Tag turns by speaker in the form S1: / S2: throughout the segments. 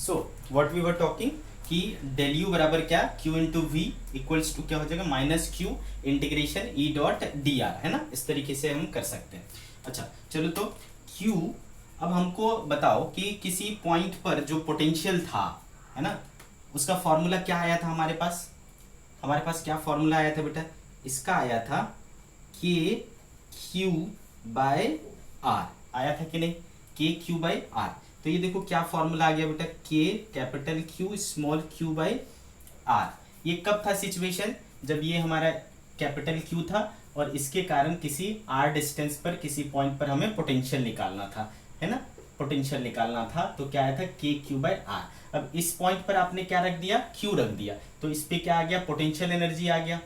S1: So what we were talking कि del U बराबर क्या, q into V equals to क्या हो जाएगा, minus q integration E dot d r, है ना। इस तरीके से हम कर सकते हैं। अच्छा चलो, तो क्यू, अब हमको बताओ कि किसी पॉइंट पर जो पोटेंशियल था, है ना, उसका फॉर्मूला क्या आया था हमारे पास क्या फॉर्मूला आया था बेटा, इसका आया था के क्यू बाय आर, आया था कि नहीं, के क्यू बाय आर। तो ये देखो क्या फॉर्मूला आ गया बेटा, k capital Q small q by r. ये कब था सिचुएशन, जब ये हमारा कैपिटल क्यू था और इसके कारण किसी आर डिस्टेंस पर किसी पॉइंट पर हमें पोटेंशियल निकालना था, है ना, पोटेंशियल निकालना था। तो क्या आया था, के क्यू बाय आर। अब इस पॉइंट पर आपने क्या रख दिया, क्यू रख दिया, तो इस पे क्या आ गया, पोटेंशियल एनर्जी आ गया,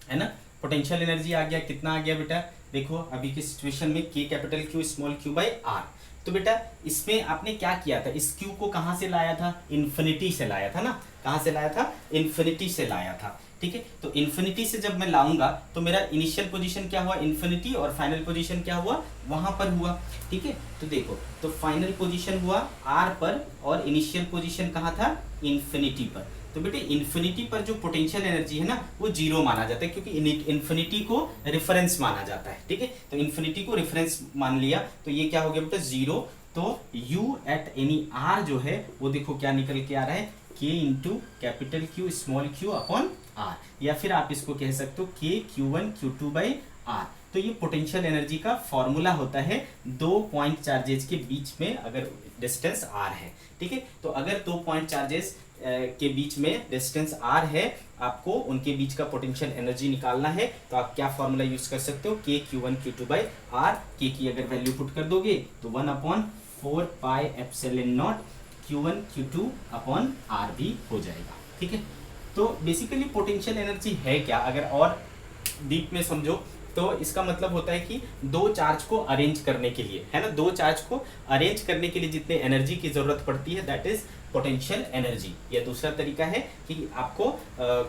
S1: है ना, पोटेंशियल एनर्जी आ गया। कितना आ गया बेटा, देखो अभी की सिचुएशन में k capital Q small q by r. तो बेटा इसमें आपने क्या किया था, इस क्यू को कहां से लाया था, इन्फिनिटी से लाया था ना, कहां से लाया था, इन्फिनिटी से लाया था। ठीक है, तो इन्फिनिटी से जब मैं लाऊंगा तो मेरा इनिशियल पोजीशन क्या हुआ, इन्फिनिटी, और फाइनल पोजीशन क्या हुआ, वहां पर हुआ। ठीक है, तो देखो, तो फाइनल पोजीशन हुआ आर पर और इनिशियल पोजीशन कहाँ था, इन्फिनिटी पर। तो बेटे इन्फिनिटी पर जो पोटेंशियल एनर्जी है ना वो जीरो माना जाता है, क्योंकि इन्फिनिटी को रेफरेंस माना जाता है। ठीक है, तो इन्फिनिटी को रेफरेंस मान लिया, तो ये क्या हो गया बेटा, जीरो। तो u एट एनी r जो है वो देखो क्या निकल के आ रहा है, k into capital Q small q upon r, या फिर आप इसको कह सकते हो k q1 q2 by r। तो ये पोटेंशियल एनर्जी का फॉर्मूला होता है दो पॉइंट चार्जेस के बीच में अगर डिस्टेंस r है। ठीक है, तो अगर दो पॉइंट चार्जेस के बीच में डिस्टेंस r है, आपको उनके बीच का पोटेंशियल एनर्जी निकालना है, तो आप क्या फॉर्मूला यूज कर सकते हो, के Q1 Q2 बाई आर। के की अगर वैल्यू पुट कर दोगे तो 1 upon 4 pi epsilon naught Q1 Q2 upon r भी हो जाएगा। ठीक है, तो बेसिकली पोटेंशियल एनर्जी है क्या, अगर और डीप में समझो तो इसका मतलब होता है कि दो चार्ज को अरेंज करने के लिए, है ना, दो चार्ज को अरेंज करने के लिए जितने एनर्जी की जरूरत पड़ती है दैट इज पोटेंशियल एनर्जी। या दूसरा तरीका है कि आपको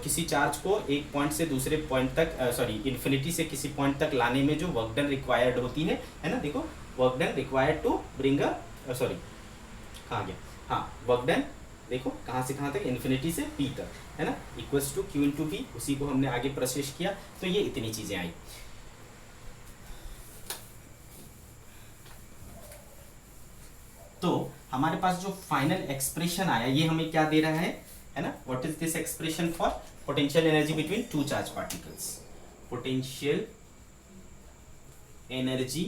S1: किसी चार्ज को एक पॉइंट से दूसरे पॉइंट तक, सॉरी इन्फिनिटी से किसी पॉइंट तक लाने में जो वर्क डन रिक्वायर्ड होती है ना, देखो work done required to bring a, sorry कहाँ गया, हाँ वर्क डन, देखो कहाँ से कहाँ तक, इन्फिनिटी से पी तक, है ना, equals to q into V, उसी को हमने आगे प्रोसेस किया। तो ये इतनी चीजें आई। तो हमारे पास जो फाइनल एक्सप्रेशन आया ये हमें क्या दे रहा है ना, what is this expression for potential energy between two charge particles, potential energy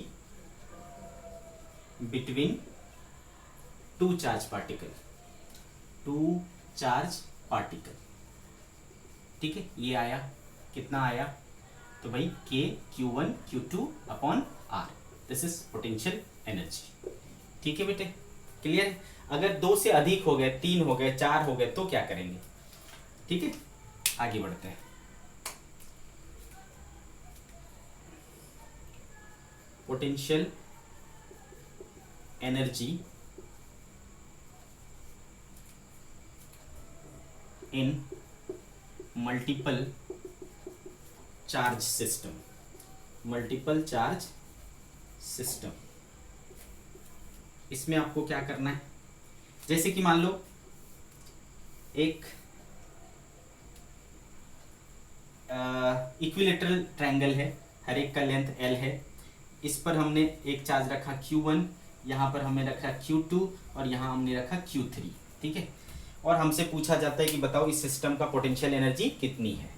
S1: between two charge particle, two charge particle. ठीक है, ये आया, कितना आया, तो भाई k Q1 Q2 upon r, this is potential energy. ठीक है बेटे, क्लियर। अगर दो से अधिक हो गए, तीन हो गए, चार हो गए, तो क्या करेंगे। ठीक है, आगे बढ़ते हैं। Potential energy in multiple charge system, multiple charge system. इसमें आपको क्या करना है, जैसे कि मान लो एक इक्विलेटरल ट्रायंगल है, हर एक का लेंथ L है, इस पर हमने एक चार्ज रखा Q1, यहाँ पर हमने रखा Q2 और यहाँ हमने रखा Q3। ठीक है, और हमसे पूछा जाता है कि बताओ इस सिस्टम का पोटेंशियल एनर्जी कितनी है।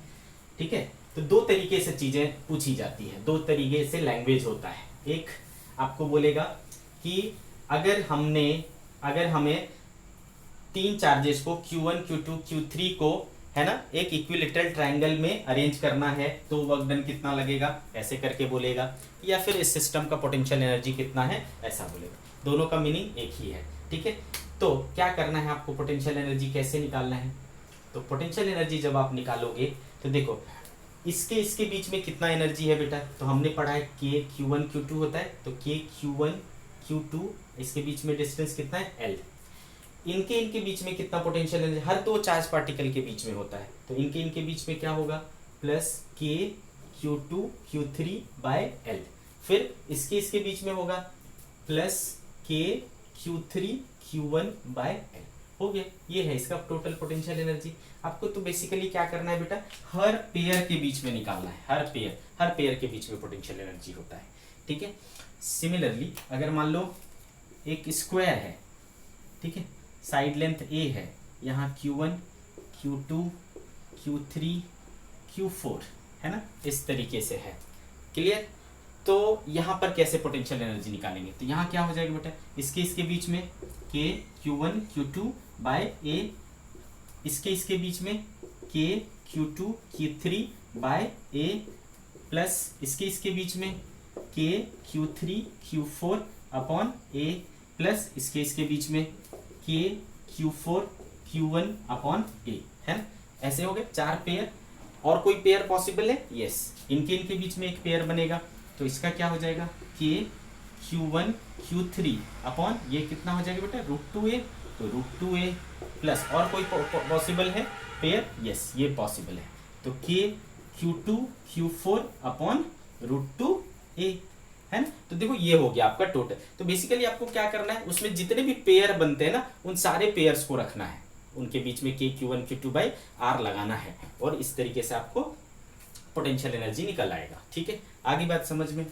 S1: ठीक है, तो दो तरीके से चीजें पूछी जाती है, दो तरीके से लैंग्वेज होता है। एक आपको बोलेगा कि अगर हमें तीन चार्जेस को Q1 Q2 Q3 को, है ना, एक इक्विलेटरल ट्रायंगल में अरेंज करना है तो वर्क डन कितना लगेगा, ऐसे करके बोलेगा, या फिर इस सिस्टम का पोटेंशियल एनर्जी कितना है, ऐसा बोलेगा। दोनों का मीनिंग एक ही है। ठीक है, तो क्या करना है आपको, पोटेंशियल एनर्जी कैसे निकालना है। तो पोटेंशियल एनर्जी जब आप निकालोगे तो देखो इसके बीच में कितना एनर्जी है बेटा, तो हमने पढ़ा है के Q1 Q2 होता है, तो के Q1 Q2 इसके बीच में डिस्टेंस कितना है L। इनके बीच में कितना पोटेंशियल एनर्जी, हर दो चार्ज पार्टिकल के बीच में होता है, तो इनके बीच में क्या होगा, प्लस के Q2 Q3 बाय L। फिर इसके बीच में होगा प्लस के Q3 Q1 बाय L। हो गया, ये है इसका टोटल पोटेंशियल एनर्जी। आपको तो बेसिकली क्या करना है बेटा, हर पेयर के बीच में निकालना है, हर पेयर के बीच में पोटेंशियल एनर्जी होता है, ठीक है। सिमिलरली अगर मान लो एक स्क्वायर है, ठीक है, साइड लेंथ a है, यहाँ q1 q2 q3 q4 है ना, इस तरीके से है, क्लियर। तो यहाँ पर कैसे पोटेंशियल एनर्जी निकालेंगे, तो यहाँ क्या हो जाएगा बेटा, इसके बीच में k q1 q2 bye a, इसके बीच में k q2 q3 bye a, plus इसके बीच में k q3 q4 upon a, plus इसके बीच में k q4 q1 upon a, है ना। ऐसे हो गए 4 पेयर। और कोई पेयर पॉसिबल है, यस, इनके बीच में एक पेयर बनेगा, तो इसका क्या हो जाएगा, k q1 q3 अपॉन ये कितना हो जाएगा बेटा, √2a, तो √2a प्लस, और कोई पॉसिबल है पेयर, यस ये पॉसिबल है, तो k q2 q4 upon √2a, है ना। तो देखो ये हो गया आपका टोटल। तो बेसिकली आपको क्या करना है, उसमें जितने भी पेयर बनते हैं ना, उन सारे पेयर्स को रखना है, उनके बीच में k q1 q2 by r लगाना है, और इस तरीके से आपको पोटेंशियल एनर्जी निकल आएगा, ठीक है। आगे बात समझ में।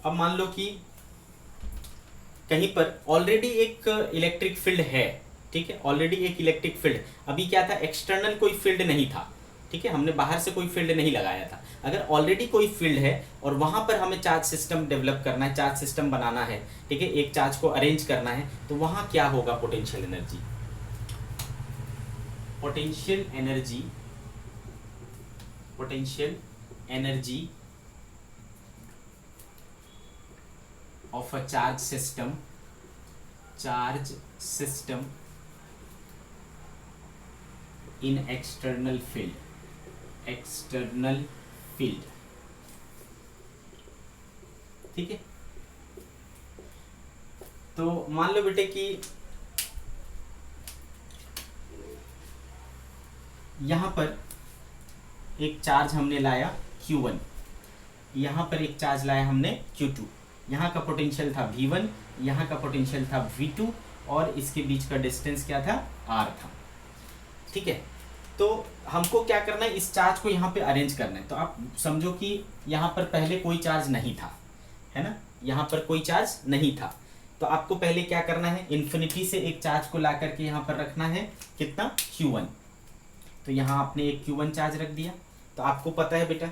S1: अब मान लो कि कहीं पर ऑलरेडी एक इलेक्ट्रिक फील्ड है, ठीक है, ऑलरेडी एक इलेक्ट्रिक फील्ड, अभी क्या था, एक्सटर्नल कोई फील्ड नहीं था, ठीक है, हमने बाहर से कोई फील्ड नहीं लगाया था। अगर ऑलरेडी कोई फील्ड है और वहां पर हमें चार्ज सिस्टम डेवलप करना है, चार्ज सिस्टम बनाना है, ठीक है, एक चार्ज को अरेंज करना है, तो वहां क्या होगा, potential energy, potential energy of a charge system in external field, ठीक है। तो मान लो बेटे कि यहां पर एक चार्ज हमने लाया Q1, यहां पर एक चार्ज लाया हमने Q2, यहाँ का पोटेंशियल था V1, यहाँ का पोटेंशियल था V2, और इसके बीच का डिस्टेंस क्या था, R था, ठीक है। तो हमको क्या करना है, इस चार्ज को यहाँ पे अरेंज करना है। तो आप समझो कि यहाँ पर पहले कोई चार्ज नहीं था, है ना, यहाँ पर कोई चार्ज नहीं था, तो आपको पहले क्या करना है, इन्फिनिटी से एक चार्ज को ला करके यहाँ पर रखना है, कितना, Q1। तो यहाँ आपने एक Q1 चार्ज रख दिया, तो आपको पता है बेटा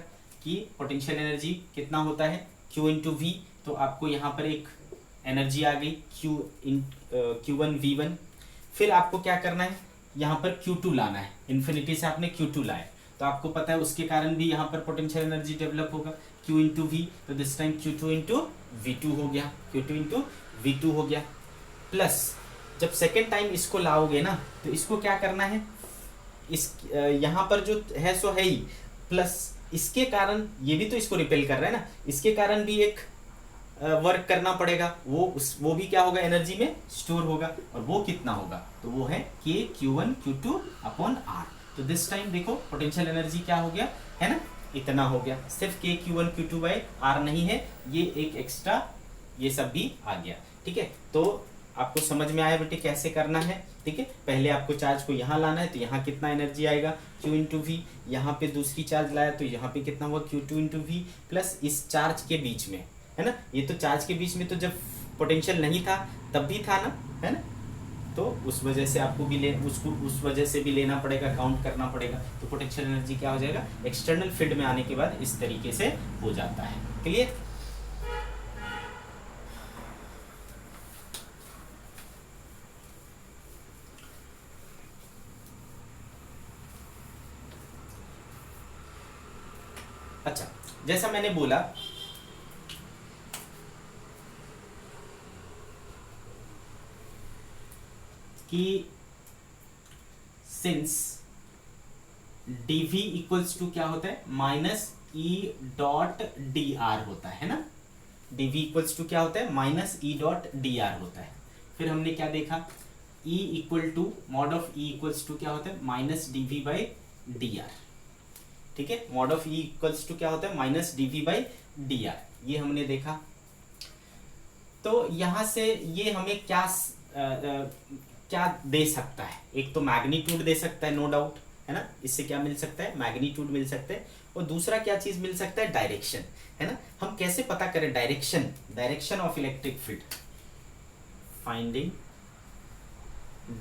S1: कि पोटेंशियल एनर्जी कितना होता है, Q इंटू V, तो आपको यहाँ पर एक एनर्जी आ गई Q1 V1। फिर आपको क्या करना है, यहाँ पर Q2 लाना है, इन्फिनिटी से आपने Q2 लाया, तो आपको पता है उसके कारण भी यहाँ पर पोटेंशियल एनर्जी डेवलप होगा, Q इंटू V, तो this time Q2 into V2 हो गया, Q2 इंटू V2 हो गया। प्लस जब सेकेंड टाइम इसको लाओगे ना, तो इसको क्या करना है, इस यहाँ पर जो है सो है ही, प्लस इसके कारण ये भी तो इसको रिपेल कर रहा है ना, इसके कारण भी एक वर्क करना पड़ेगा, वो भी क्या होगा, एनर्जी में स्टोर होगा, और वो कितना होगा, तो वो है k q1 q2 upon r। तो दिस टाइम देखो पोटेंशियल एनर्जी क्या हो गया, है ना, इतना हो गया। सिर्फ k q1 q2 by r नहीं है, ये एक एक्स्ट्रा ये सब भी आ गया, ठीक है। तो आपको समझ में आया बेटे कैसे करना है, ठीक है। पहले आपको चार्ज को यहाँ लाना है, तो यहाँ कितना एनर्जी आएगा, Q इंटू वी, यहाँ पे दूसरी चार्ज लाया तो यहाँ पे कितना हुआ, Q2 इंटू वी, प्लस इस चार्ज के बीच में, है ना, ये तो चार्ज के बीच में तो जब पोटेंशियल नहीं था तब भी था ना, है ना, तो उस वजह से आपको भी उस वजह से भी लेना पड़ेगा, काउंट करना पड़ेगा। तो पोटेंशियल एनर्जी क्या हो जाएगा, एक्सटर्नल फील्ड में आने के बाद इस तरीके से हो जाता है, क्लियर। अच्छा, जैसा मैंने बोला कि सिंस dv इक्वल्स टू क्या होता है, माइनस E डॉट dr होता है ना, डीवी इक्वल्स टू क्या होता है, minus E dot d r होता है। फिर हमने क्या देखा, E equal to mod of E equals to क्या होता है, minus dV by d r. ठीक है, mod of E equals to क्या होता है, minus dV by d r, ये हमने देखा। तो यहां से ये हमें क्या क्या दे सकता है, एक तो मैग्नीट्यूड दे सकता है, नो डाउट, है ना, इससे क्या मिल सकता है, मैग्नीट्यूड मिल सकता है। और दूसरा क्या चीज मिल सकता है, डायरेक्शन, है ना। हम कैसे पता करें direction, direction of electric field, finding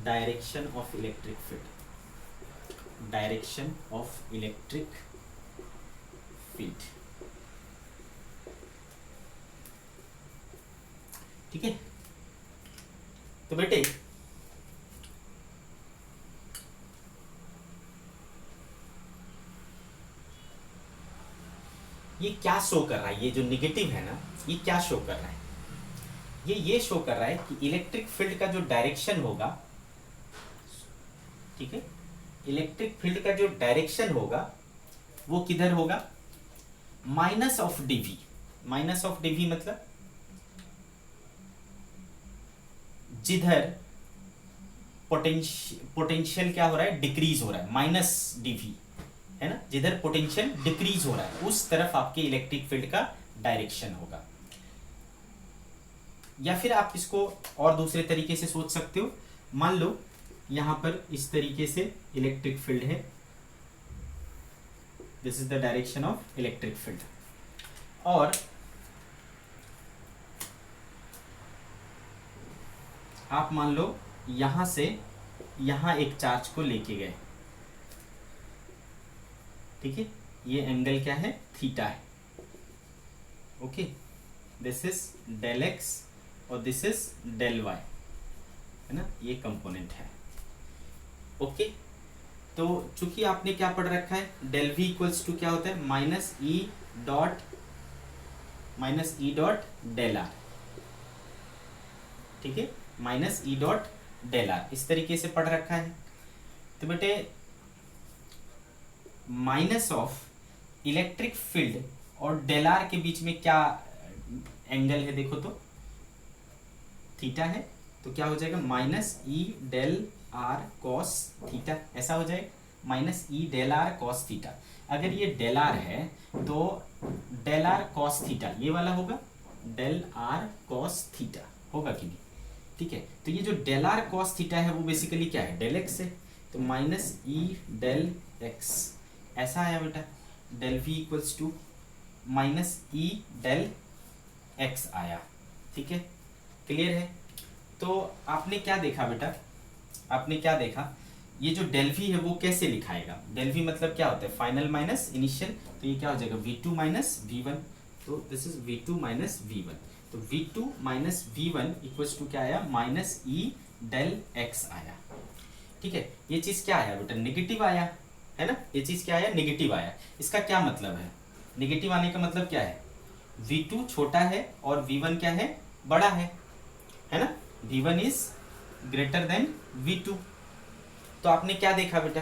S1: direction of electric field, direction of electric field. ठीक है, तो बेटे ये क्या शो कर रहा है, ये जो निगेटिव है ना, ये क्या शो कर रहा है, ये शो कर रहा है कि इलेक्ट्रिक फील्ड का जो डायरेक्शन होगा, ठीक है, इलेक्ट्रिक फील्ड का जो डायरेक्शन होगा वो किधर होगा, minus of dV. Minus of dV मतलब जिधर पोटेंशियल क्या हो रहा है, डिक्रीज हो रहा है, माइनस डीवी, है ना, जिधर पोटेंशियल डिक्रीज हो रहा है उस तरफ आपके इलेक्ट्रिक फील्ड का डायरेक्शन होगा। या फिर आप इसको और दूसरे तरीके से सोच सकते हो, मान लो यहां पर इस तरीके से इलेक्ट्रिक फील्ड है, this is the direction of electric field, और आप मान लो यहां से यहां एक चार्ज को लेके गए, ठीक है, ये एंगल क्या है, थीटा है, okay, this is del x और दिस इज डेल वाई, है ना, ये कंपोनेंट है, ओके। तो चूंकि आपने क्या पढ़ रखा है, डेल वी इक्वल्स टू क्या होता है, minus E dot del r, ठीक है, minus E dot del r, इस तरीके से पढ़ रखा है। तो बेटे माइनस ऑफ इलेक्ट्रिक फील्ड और डेल आर के बीच में क्या एंगल है, देखो तो थीटा है, तो क्या हो जाएगा, minus E del r cos theta, ऐसा हो जाएगा, minus E del r cos theta. अगर ये डेल आर है तो डेल आर कॉस थीटा ये वाला होगा, डेल आर कॉस थीटा होगा कि नहीं, ठीक है। तो ये जो डेल आर कॉस थीटा है वो बेसिकली क्या है, डेल एक्स है, तो माइनस ई डेल एक्स, ऐसा आया बेटा, del V equals to minus E del x आया, ठीक है, क्लियर है। तो आपने क्या देखा बेटा, आपने क्या देखा, ये जो डेल वी है वो कैसे लिखाएगा, डेल वी मतलब क्या होता है, फाइनल माइनस इनिशियल, तो ये क्या हो जाएगा, v2 माइनस v1, तो this is v2 minus v1, तो v2 minus v1 equals to क्या आया, माइनस ई डेल एक्स आया, ठीक है। ये चीज क्या आया बेटा, नेगेटिव आया, है ना, ये चीज क्या आया, नेगेटिव आया। इसका क्या मतलब है, नेगेटिव आने का मतलब क्या है, v2 छोटा है और v1 क्या है, बड़ा है ना, v1 is greater than v2। तो आपने क्या देखा बेटा,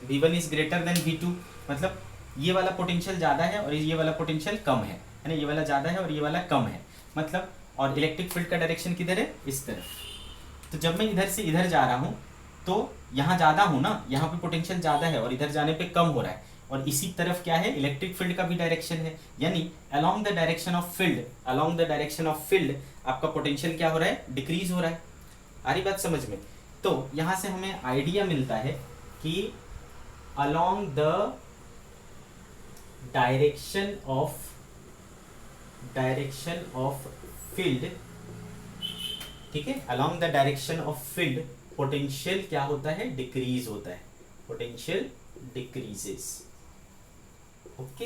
S1: v1 is greater than v2 मतलब ये वाला पोटेंशियल ज्यादा है और ये वाला पोटेंशियल कम है ना, ये वाला ज्यादा है और ये वाला कम है, मतलब, और इलेक्ट्रिक फील्ड का डायरेक्शन किधर है, इस तरफ। तो जब मैं इधर से इधर जा रहा हूँ तो यहाँ ज्यादा हूँ ना, यहाँ पे पोटेंशियल ज्यादा है और इधर जाने पे कम हो रहा है, और इसी तरफ क्या है, इलेक्ट्रिक फील्ड का भी डायरेक्शन है, यानी along the direction of field, along the direction of field आपका पोटेंशियल क्या हो रहा है, डिक्रीज हो रहा है। आ रही बात समझ में। तो यहां से हमें आइडिया मिलता है कि along the direction of field, ठीक है, along the direction of field potential क्या होता है, डिक्रीज होता है, potential decreases, okay,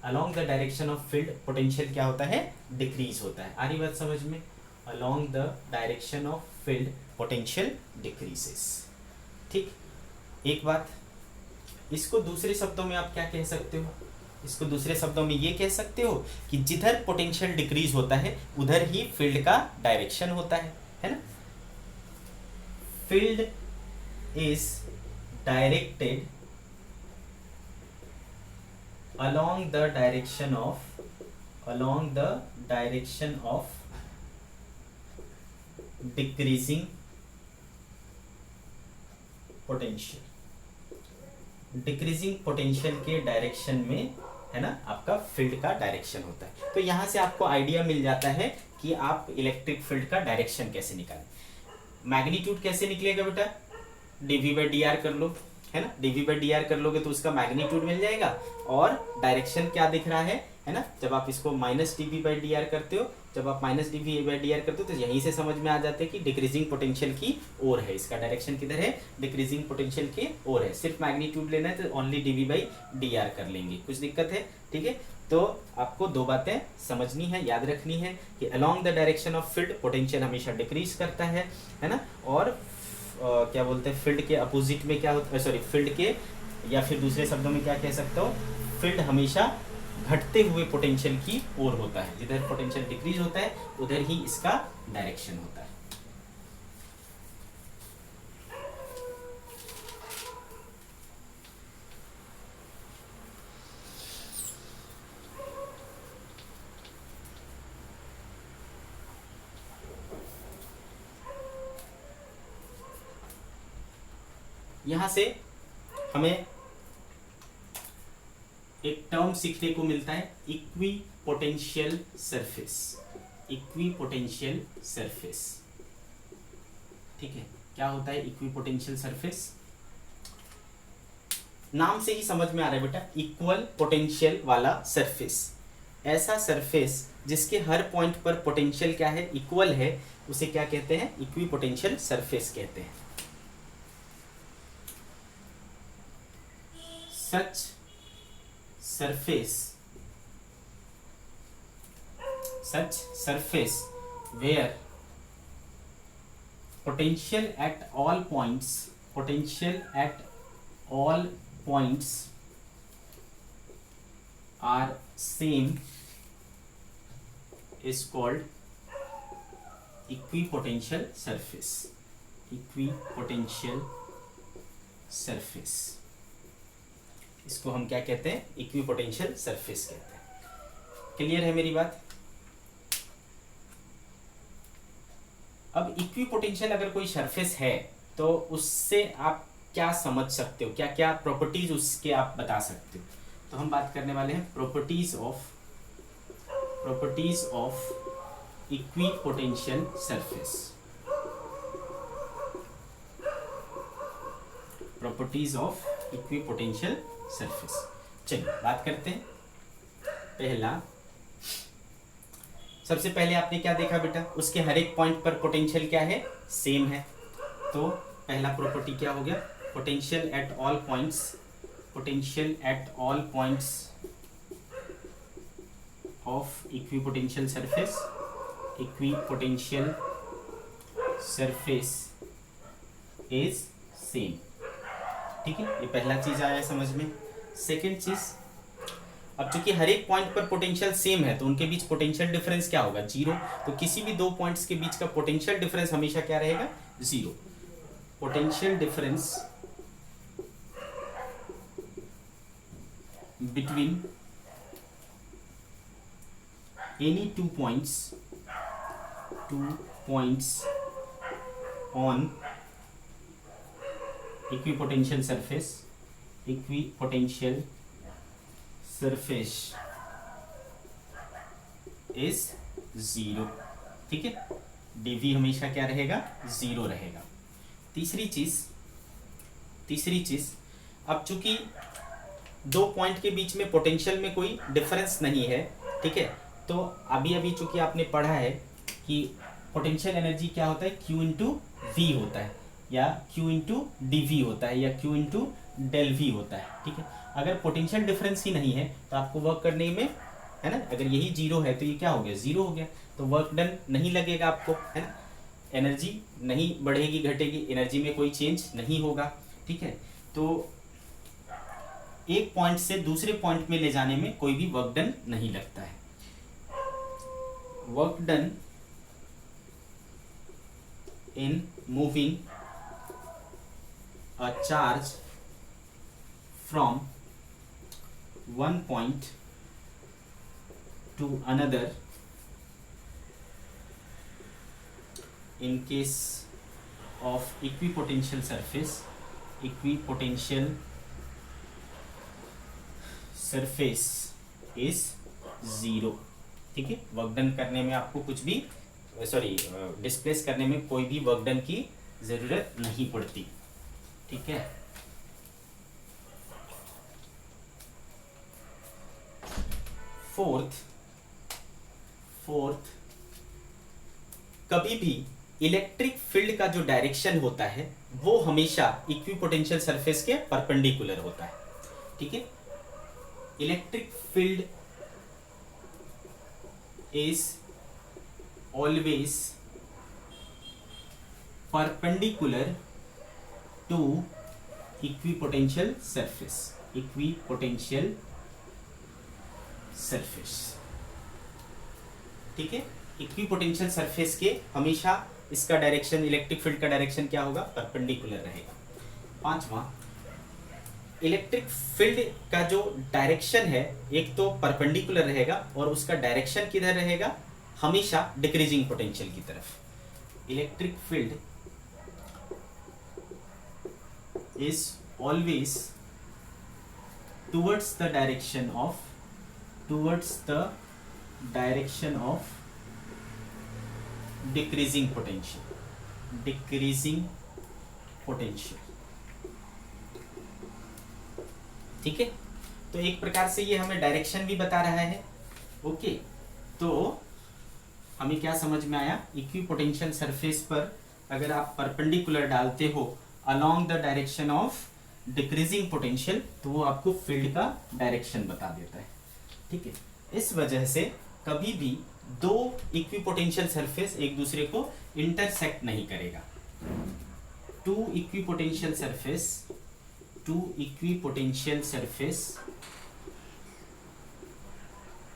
S1: along the direction of field potential क्या होता है, डिक्रीज होता है। आ रही बात समझ में, along the direction of field potential decreases, ठीक। एक बात, इसको दूसरे शब्दों में आप क्या कह सकते हो, इसको दूसरे शब्दों में ये कह सकते हो कि जिधर पोटेंशियल डिक्रीज होता है उधर ही फील्ड का डायरेक्शन होता है ना। Field is directed along the direction of decreasing potential. Decreasing potential के डायरेक्शन में, है ना, आपका फील्ड का डायरेक्शन होता है। तो यहां से आपको आइडिया मिल जाता है कि आप इलेक्ट्रिक फील्ड का डायरेक्शन कैसे निकालें। मैग्नीट्यूड कैसे निकलेगा बेटा, dv बाई डी आर कर लो, है ना, dv बाई डी आर कर लोगे तो उसका मैग्नीट्यूड मिल जाएगा। और डायरेक्शन क्या दिख रहा है ना, जब आप इसको minus dv by d are करते हो, जब आप minus dv by d are करते हो तो यहीं से समझ में आ जाते हैं कि डिक्रीजिंग पोटेंशियल की ओर है, इसका डायरेक्शन किधर है, डिक्रीजिंग पोटेंशियल की ओर है। सिर्फ मैग्नीट्यूड लेना है तो only dv by d are कर लेंगे, कुछ दिक्कत है, ठीक है। तो आपको दो बातें समझनी है, याद रखनी है कि along the direction of field potential हमेशा डिक्रीज करता है ना, और क्या बोलते हैं, फील्ड के अपोजिट में क्या होता है, सॉरी, फील्ड के, या फिर दूसरे शब्दों में क्या कह सकता हो, फील्ड हमेशा घटते हुए पोटेंशियल की ओर होता है। जिधर पोटेंशियल डिक्रीज होता है उधर ही इसका डायरेक्शन होता है। यहां से हमें एक टर्म सीखने को मिलता है, equi potential surface. Equi potential surface, ठीक है। क्या होता है इक्वी पोटेंशियल सरफेस, नाम से ही समझ में आ रहा है बेटा, इक्वल पोटेंशियल वाला सरफेस। ऐसा सरफेस जिसके हर पॉइंट पर पोटेंशियल क्या है, इक्वल है, उसे क्या कहते हैं, इक्वी पोटेंशियल सरफेस कहते हैं। Such surface where potential at all points are same is called equipotential surface. Equipotential surface, इसको हम क्या कहते हैं, इक्विपोटेंशियल सरफेस कहते हैं। क्लियर है मेरी बात। अब इक्विपोटेंशियल अगर कोई सरफेस है तो उससे आप क्या समझ सकते हो, क्या क्या प्रॉपर्टीज उसके आप बता सकते हो। तो हम बात करने वाले हैं properties of equipotential surface. Properties of equipotential surface, चलिए बात करते हैं। पहला, सबसे पहले आपने क्या देखा बेटा, उसके हर एक पॉइंट पर पोटेंशियल क्या है, सेम है। तो पहला प्रॉपर्टी क्या हो गया, potential at all points of equipotential surface is same, ठीक है। ये पहला चीज आया समझ में। सेकंड चीज, अब चूंकि हर एक पॉइंट पर पोटेंशियल सेम है तो उनके बीच पोटेंशियल डिफरेंस क्या होगा, जीरो। तो किसी भी दो पॉइंट्स के बीच का पोटेंशियल डिफरेंस हमेशा क्या रहेगा, zero. Potential difference between any two points on equipotential surface is zero, ठीक है। dv हमेशा क्या रहेगा, जीरो रहेगा। तीसरी चीज, अब चूंकि दो पॉइंट के बीच में पोटेंशियल में कोई डिफरेंस नहीं है, ठीक है, तो अभी चूंकि आपने पढ़ा है कि पोटेंशियल एनर्जी क्या होता है, Q इंटू वी होता है, या Q इंटू डी वी होता है, या Q इंटू डेल वी होता है, ठीक है। अगर पोटेंशियल डिफरेंस ही नहीं है तो आपको वर्क करने में, है ना, अगर यही जीरो है तो ये क्या हो गया, जीरो हो गया, तो वर्क डन नहीं लगेगा आपको, है ना, एनर्जी नहीं बढ़ेगी घटेगी, एनर्जी में कोई चेंज नहीं होगा, ठीक है। तो एक पॉइंट से दूसरे पॉइंट में ले जाने में कोई भी वर्क डन नहीं लगता है। Work done in moving a charge from one point to another in case of equipotential surface is 0। ठीक है, वर्क डन करने में आपको कुछ भी डिस्प्लेस करने में कोई भी वर्क डन की जरूरत नहीं पड़ती। ठीक है, फोर्थ कभी भी इलेक्ट्रिक फील्ड का जो डायरेक्शन होता है वो हमेशा इक्विपोटेंशियल सरफेस के परपेंडिकुलर होता है। ठीक है, electric field is always perpendicular to equipotential surface. ठीक है, इक्विपोटेंशियल सरफेस के हमेशा इसका डायरेक्शन, इलेक्ट्रिक फील्ड का डायरेक्शन क्या होगा, परपेंडिकुलर रहेगा। पांचवा, इलेक्ट्रिक फील्ड का जो डायरेक्शन है एक तो परपेंडिकुलर रहेगा और उसका डायरेक्शन किधर रहेगा, हमेशा डिक्रीजिंग पोटेंशियल की तरफ। Electric field is always towards the direction of decreasing potential. ठीक है, तो एक प्रकार से ये हमें डायरेक्शन भी बता रहा है। ओके, तो हमें क्या समझ में आया, इक्विपोटेंशियल सरफेस पर अगर आप परपेंडिकुलर डालते हो along the direction of decreasing potential तो वो आपको फील्ड का डायरेक्शन बता देता है। ठीक है, इस वजह से कभी भी दो इक्विपोटेंशियल सरफेस एक दूसरे को इंटरसेक्ट नहीं करेगा। Two equipotential surface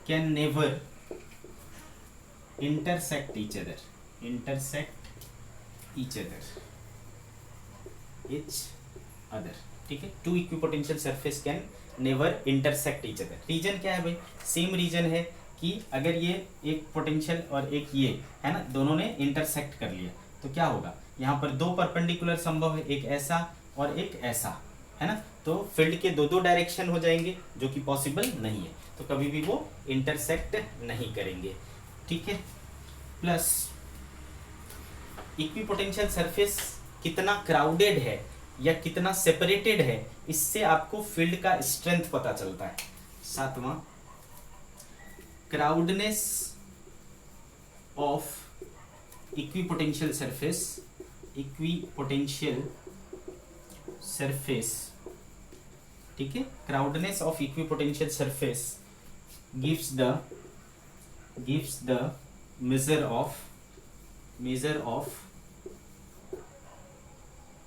S1: can never intersect each other। ठीक है, two equipotential surface can never intersect each other. Reason क्या है भाई, सेम रीजन है कि अगर ये एक पोटेंशियल और एक ये है ना, दोनों ने इंटरसेक्ट कर लिया तो क्या होगा, यहाँ पर दो परपेंडिकुलर संभव है, एक ऐसा और एक ऐसा, है ना, तो फील्ड के दो डायरेक्शन हो जाएंगे जो कि पॉसिबल नहीं है, तो कभी भी वो इंटरसेक्ट नहीं करेंगे। ठीक है, प्लस इक्विपोटेंशियल सरफेस कितना क्राउडेड है या कितना सेपरेटेड है इससे आपको फील्ड का स्ट्रेंथ पता चलता है। सातवां, क्राउडनेस ऑफ इक्विपोटेंशियल सरफेस। ठीक है, crowdness of equipotential surface gives the measure of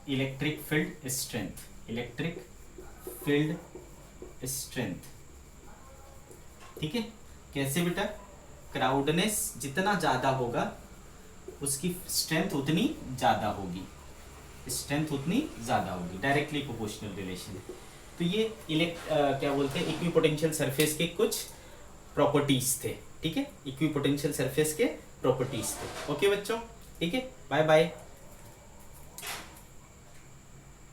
S1: electric field strength। ठीक है, कैसे बेटा, क्राउडनेस जितना ज्यादा होगा उसकी स्ट्रेंथ उतनी ज्यादा होगी, डायरेक्टली प्रोपोर्शनल रिलेशन। तो ये क्या बोलते हैं, इक्विपोटेंशियल सरफेस के कुछ प्रॉपर्टीज थे। ठीक है, इक्विपोटेंशियल सरफेस के प्रॉपर्टीज थे। ओके बच्चों, ठीक है, बाय बाय।